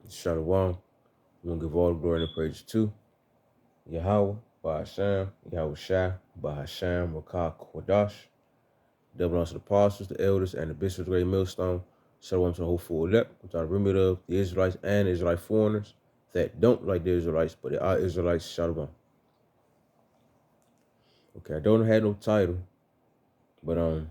Shalom. We want to give all the glory and praise to Yahweh, Bahasham, Yahweh Shai, Bahasham, Rakah, Kodash. Double unto the apostles, the elders, and the bishops of the great millstone. Shalom to the whole full elect, which are the remit of the Israelites and Israelite foreigners that don't like the Israelites, but they are Israelites. Shalom. Okay, I don't have no title, but I'm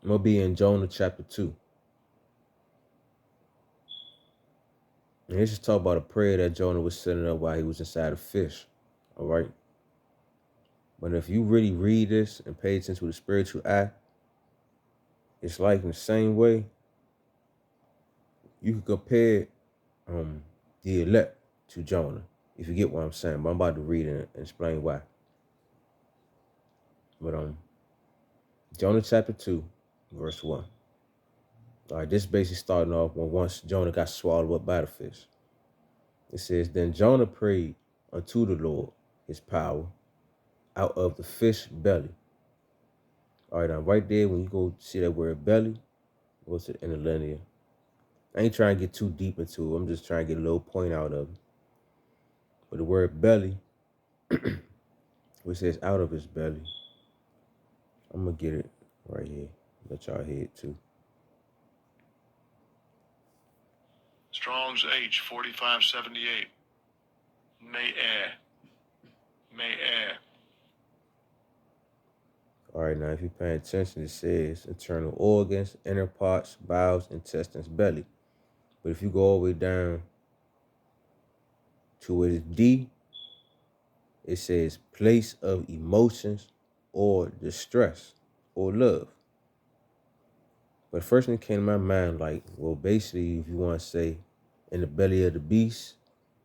gonna be in Jonah chapter 2. And here's just talk about a prayer that Jonah was setting up while he was inside a fish. All right. But if you really read this and pay attention with a spiritual eye, it's like in the same way you can compare the elect to Jonah, if you get what I'm saying. But I'm about to read and explain why. But Jonah chapter 2, verse 1. All right, this basically starting off when once Jonah got swallowed up by the fish. It says, Then Jonah prayed unto the Lord, his power, out of the fish belly. All right, now right there, when you go see that word belly, what's it in the linear? I ain't trying to get too deep into it. I'm just trying to get a little point out of it. But the word belly, which says out of his belly, I'm going to get it right here. Let y'all hear it too. Strong's H 4578. May air. All right, now if you're paying attention, it says internal organs, inner parts, bowels, intestines, belly. But if you go all the way down to where it's D, it says place of emotions or distress or love. But the first thing that came to my mind, like, well, basically, if you want to say in the belly of the beast,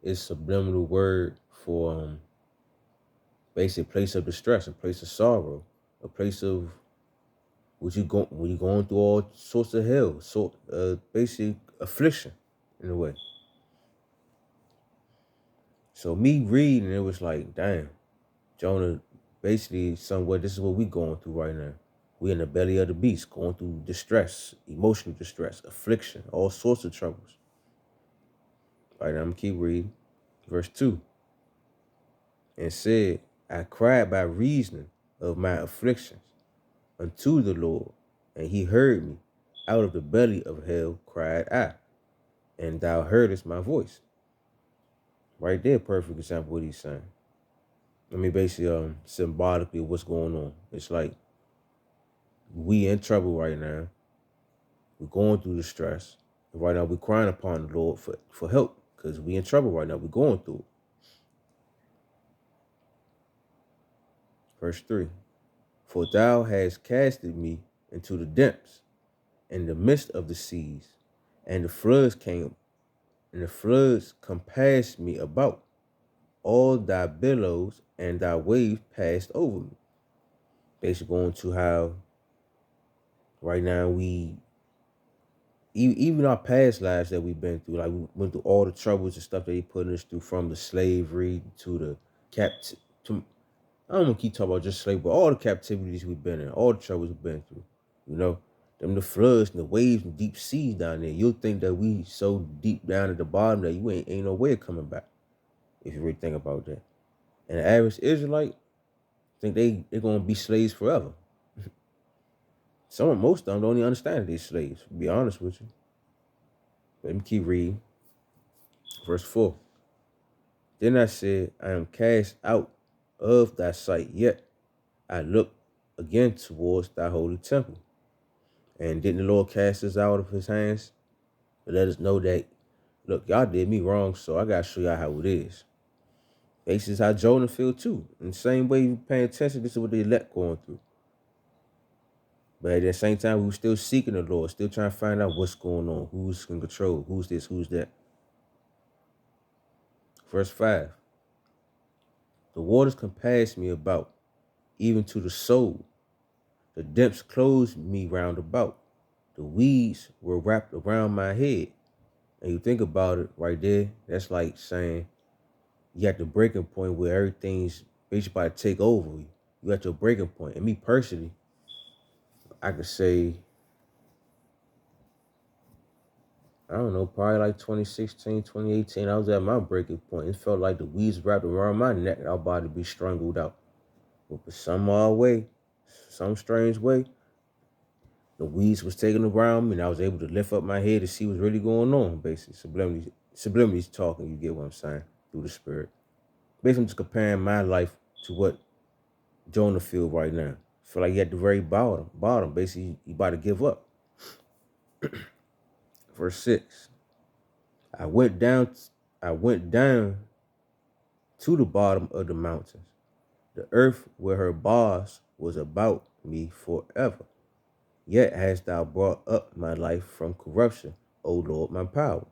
it's a subliminal word for basically a place of distress, a place of sorrow, a place of when you're going through all sorts of hell, basically affliction in a way. So me reading, it was like, damn, Jonah, basically somewhat, this is what we going through right now. We in the belly of the beast, going through distress, emotional distress, affliction, all sorts of troubles. All right, now I'm gonna keep reading. Verse 2. And said, I cried by reason of my afflictions unto the Lord, and he heard me. Out of the belly of hell cried I, and thou heardest my voice. Right there, perfect example of what he's saying. I mean, basically, symbolically, what's going on. It's like we in trouble right now. We're going through the stress. And right now, we're crying upon the Lord for help because we in trouble right now. We're going through it. Verse 3. For thou hast casted me into the depths, in the midst of the seas, and the floods came, and the floods compassed me about. All thy billows and thy waves passed over me. Basically going to how right now even our past lives that we've been through, like we went through all the troubles and stuff that he put us through, from the slavery to the I don't want to keep talking about just slavery, but all the captivities we've been in, all the troubles we've been through, them the floods and the waves and deep seas down there. You'll think that we so deep down at the bottom that you ain't no way of coming back, if you really think about that. And the average Israelite think they're gonna be slaves forever. Most of them don't even understand that they're slaves, to be honest with you. Let me keep reading. Verse 4. Then I said, I am cast out of thy sight, yet I look again towards thy holy temple. And didn't the Lord cast us out of his hands to let us know that, look, y'all did me wrong, so I got to show y'all how it is. This is how Jonah feel too. In the same way you paying attention, this is what the elect going through. But at the same time, we were still seeking the Lord, still trying to find out what's going on, who's in control, who's this, who's that. Verse 5. The waters compassed me about, even to the soul. The depths closed me round about. The weeds were wrapped around my head. And you think about it right there, that's like saying you at the breaking point where everything's basically about to take over you. You at your breaking point. And me personally, I could say I don't know, probably like 2016, 2018. I was at my breaking point. It felt like the weeds wrapped around my neck and I was about to be strangled out. But for some odd way, some strange way, the weeds was taken around me and I was able to lift up my head to see what's really going on, basically. Sublimity's talking, you get what I'm saying, through the spirit. Basically, I'm just comparing my life to what Jonah feel right now. Feel like he at the very bottom. Basically, he about to give up. Verse 6. I went down to the bottom of the mountains, the earth where her bars was about me forever. Yet hast thou brought up my life from corruption, O Lord, my power.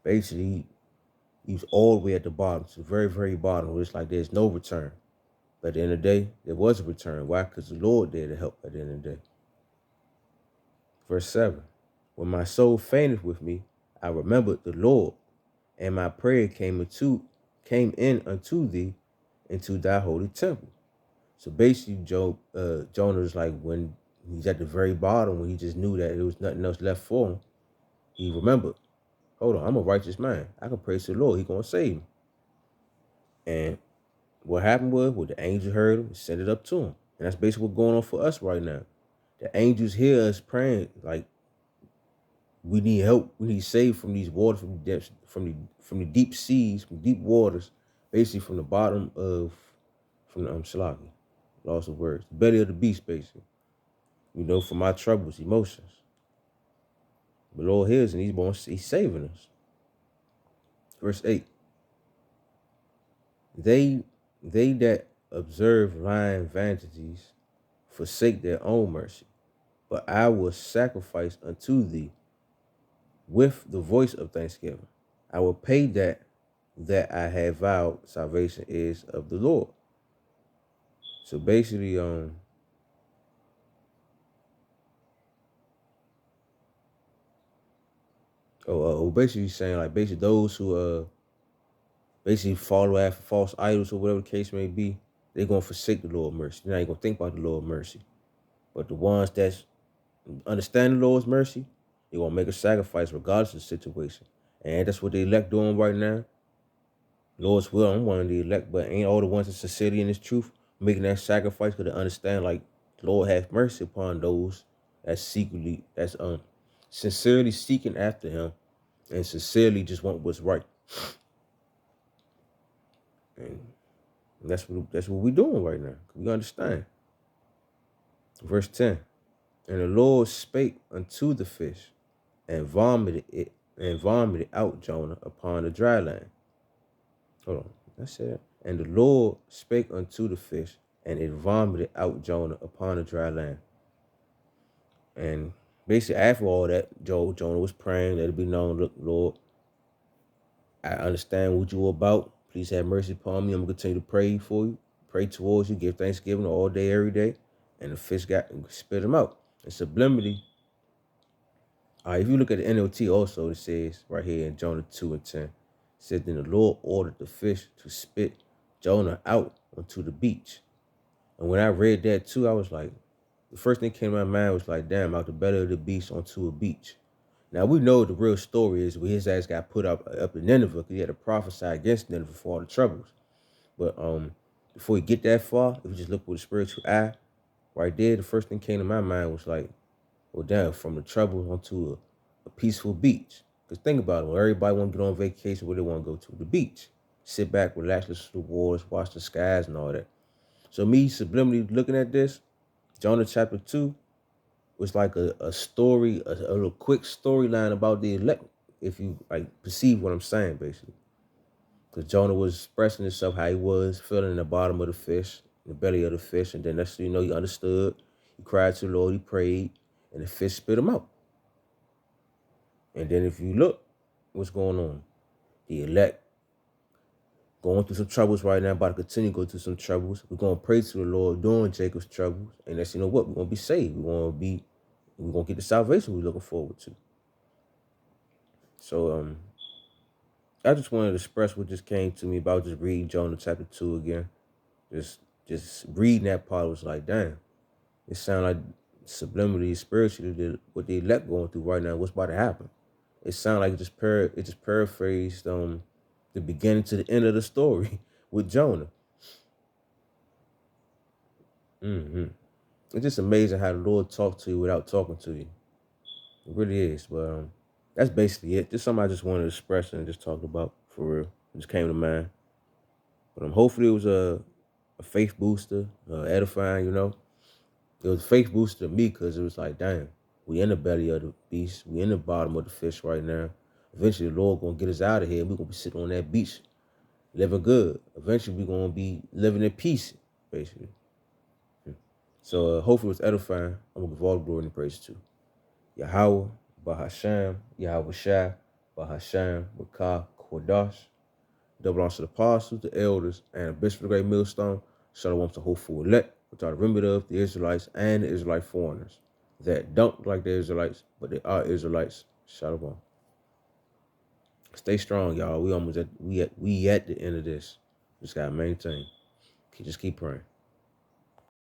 Basically, he was all the way at the bottom, to the very, very bottom, where it's like there's no return. But at the end of the day, there was a return. Why? Because the Lord there to help at the end of the day. Verse 7. When my soul fainted with me, I remembered the Lord, and my prayer came in unto thee into thy holy temple. So basically, Jonah is like when he's at the very bottom, when he just knew that there was nothing else left for him, he remembered, hold on, I'm a righteous man. I can praise the Lord. He's going to save me. And what happened was, the angel heard him and sent it up to him. And that's basically what's going on for us right now. The angels hear us praying, like, we need help. We need saved from these waters, from the depths, from the deep seas, from deep waters, basically from the bottom of, from the Shalagi, loss of words, the belly of the beast, basically. From our troubles, emotions. The Lord hears and he's saving us. Verse 8. They that observe lying vanities forsake their own mercy, but I will sacrifice unto thee with the voice of thanksgiving. I will pay that I have vowed. Salvation is of the Lord. So basically, basically saying, like, basically those who basically follow after false idols or whatever the case may be, they're gonna forsake the Lord's mercy. They're not gonna think about the Lord's mercy. But the ones that understand the Lord's mercy, they're gonna make a sacrifice regardless of the situation. And that's what the elect doing right now. Lord's will, I'm one of the elect, but ain't all the ones in sincerity in this truth making that sacrifice because they understand, like, Lord have mercy upon those that's sincerely seeking after him and sincerely just want what's right. And that's what we're doing right now. We understand. Verse 10. And the Lord spake unto the fish and vomited out Jonah upon the dry land. Hold on. That's it. And the Lord spake unto the fish, and it vomited out Jonah upon the dry land. And basically, after all that, Jonah was praying, let it be known, look, Lord, I understand what you're about. Please have mercy upon me. I'm going to continue to pray for you, pray towards you, give thanksgiving all day, every day. And the fish spit him out. And sublimity, if you look at the NLT also, it says right here in Jonah 2:10, it says, then the Lord ordered the fish to spit Jonah out onto the beach. And when I read that too, I was like, the first thing came to my mind was like, damn, out the belly of the beast onto a beach. Now we know the real story is where his ass got put up in Nineveh because he had to prophesy against Nineveh for all the troubles. But before you get that far, if you just look with a spiritual eye, right there, the first thing came to my mind was like, well, damn, from the trouble onto a peaceful beach. Because think about it, when everybody want to get on vacation, where they want to go to? The beach. Sit back, relax, listen to the waters, watch the skies and all that. So me, subliminally looking at this, Jonah chapter 2 was like a story, a little quick storyline about the elect, if you like perceive what I'm saying, basically. Because Jonah was expressing himself how he was feeling in the bottom of the fish, in the belly of the fish, and then that's, he understood. He cried to the Lord, he prayed, and the fish spit him out. And then if you look, what's going on? The elect going through some troubles right now, about to continue to go through some troubles. We're going to pray to the Lord during Jacob's troubles. And that's, we're going to be saved. We're going to get the salvation we're looking forward to. So, I just wanted to express what just came to me about just reading Jonah chapter 2 again. Just reading that part was like, damn, it sounded like subliminally, spiritually, what the elect going through right now, what's about to happen. it sounded like it just paraphrased the beginning to the end of the story with Jonah. hmm It's just amazing how the Lord talks to you without talking to you. It really is. But that's basically it. Just something I just wanted to express and just talk about for real. It just came to mind. But hopefully it was a faith booster, edifying. It was a faith booster to me because it was like, damn, we in the belly of the beast. We in the bottom of the fish right now. Eventually the Lord gonna get us out of here. We're gonna be sitting on that beach, living good. Eventually we're gonna be living in peace, basically. So hopefully it was edifying. I'm gonna give all the glory and praise to Yahweh, Bahasham, Yahweh Shai, Bahasham, Bakah, Kodash. Double honors to the apostles, the elders, and the bishop of the great millstone. Shalom to hopeful elect, which are the remnant of the Israelites and the Israelite foreigners that don't look like the Israelites, but they are Israelites. Shalom. Stay strong, y'all. We at the end of this. Just gotta maintain. Just keep praying.